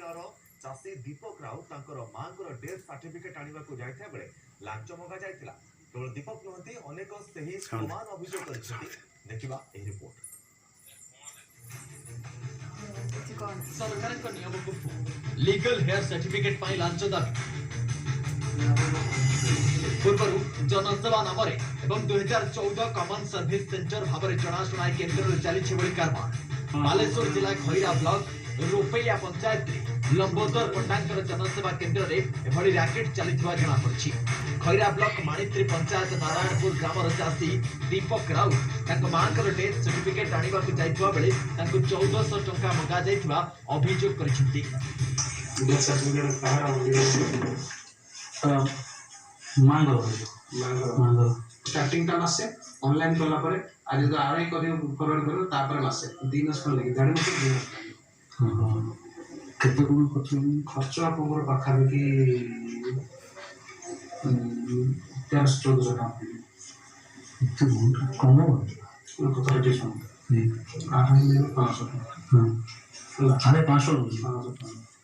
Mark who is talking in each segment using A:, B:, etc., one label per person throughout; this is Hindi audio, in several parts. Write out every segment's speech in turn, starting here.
A: जिलार चाषी दीपक राउत तांकर मांकर डेथ सर्टिफिकेट आनिबा को जायथा बेले लांच मगा जायतिला। केवल दीपक नुहंती अनेक सही समान अभियोग करछथि। देखिबा एही रिपोर्ट।
B: सरकार को नियम को लीगल हेयर सर्टिफिकेट पाई लांच दाबी पूर्व जनसेवा नाम एवं 2014 कॉमन सर्विस सेंटर भाव जनाशुना केन्द्र चली कारबार बालेश्वर जिला खैरा ब्लॉक रोपैया पंचायत लंबोदर पंडांकर जनसेवा केन्द्र में रैकेट चली जना पड़ी। खैरा ब्लॉक माणित्री पंचायत नारायणपुर ग्रामर चाषी दीपक राउत मांकर डेथ सर्टिफिकेट आनिबा को जाइतबा बेले 1400 टंका मंगा जाइतबा अभियोग करछथि।
C: डेथ सर्टिफिकेट मांगो स्टार्टिंग टा मासे ऑनलाइन कला परे आज तो आरआई करियो फॉरवर्ड करो तापर मासे 3 मास लगे गाड़ी में 3 मास केते कोन खर्च आपन पाखा की 13-14 टका तो बहुत कम है को तो डिस्काउंट नहीं 500 हां 500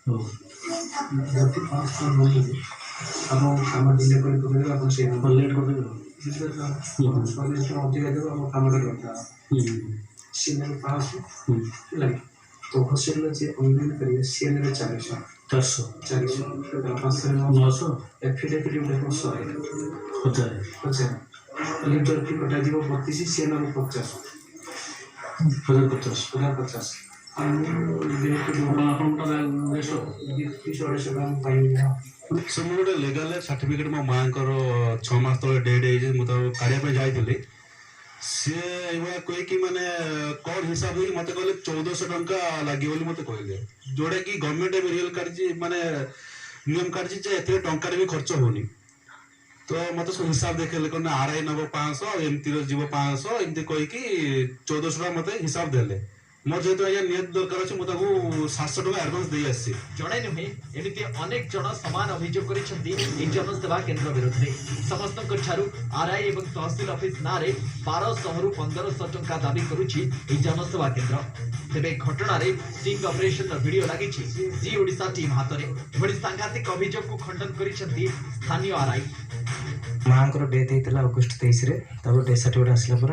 C: तो जब 500 बोल अब काम डिले कर अपन से लेट कर देबो सर्विस तो अधिक देबो हम काम करता सिग्नल पास लाइक तो होसेल जे ऑनलाइन करिए सीएन रे 400 900 एफिडेविट देखो 100 लीटर की कटा जीव 32 सीएन रे 50 50
D: गोटे लेगाल सर्टिफिकेट मो माँ 6 मास तले डेट काढ़ा जाइली सी कह कि माने कौन हिसाब से मत कहले 1400 टंका लगे मत कहले जोड़ा कि गवर्नमेंट रियल काढ़ी माने नियम काढ़ी ए टंका भी खर्च होनी तो मत हिसाब देखे कहना आरआई नब 500 एमती जीव 500 एमती कहीकि 1400 टका मत हिसाब देले मोर जेतु आया नियत दरकार अछि मो ताको 700 टका एडवांस देई आसी
B: जणे नुहे एमिति अनेक जन समान अभियोग करिसथि इ जनसेवा केन्द्र विरुद्ध समस्त ठारू आरआई एवं तहसील ऑफिस नारे 1200 रु 1500 टंका दाबी करूछि इ जनसेवा केन्द्र। तेबे घटना रे स्टिंग ऑपरेशन वीडियो लागि छि जी ओडिसा टीम हातरे बड़ी सांघातिक अभियोग को खंडन करिसथि स्थानीय आरआई।
E: माँ डेथ होता अगस्ट 23 डेथ सर्टिफिकेट आसला पर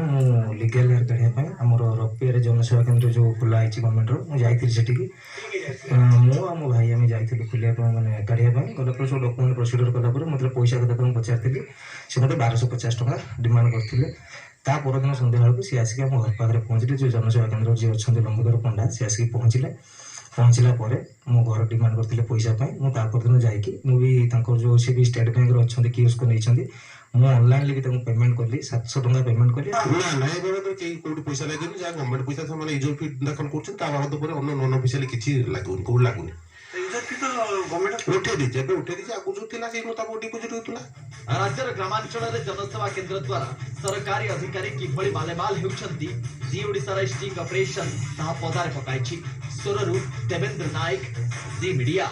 E: लीगल हेयर काढ़ापी आम रपिया जनसेवा केन्द्र जो खोलाई गवर्नमेंट मुझे मो आ मो भाई आम जाइलु खोलिया मैंने काढ़ापी गला सब डॉक्यूमेंट प्रोसीडर कलापर मतलब पैसा कथा को पचारि से मतलब 1250 टका डिमांड करते ता परदिन सन्ध्या बेलू सी आसिक आम घर पाखे पहुँचले जो जनसेवा केन्द्र जी अच्छा लंबोदर पंडा सी आसिक पहुँचला मो घर डिमांड करते पैसा मुझे जाकि जो सी भी स्टेट बैंक अच्छा कियोस्क को नहीं मुझे ऑनलाइन भी पेमेंट कली 700 टका पेमेंट कली
D: पैसा लगे जहाँ गवर्नमेंट पैसा से यूजर फी दाखल कर नन ऑफिशियल किसी लगुनि
B: राज्यर ग्रामांचल जनसेवा केन्द्र द्वारा सरकारी अधिकारी किभली मालेमाल होउछंती जी ओडिसा स्टिंग ऑपरेशन ताहा पदार पकाइछि। सोररू देवेंद्र नायक जी मीडिया।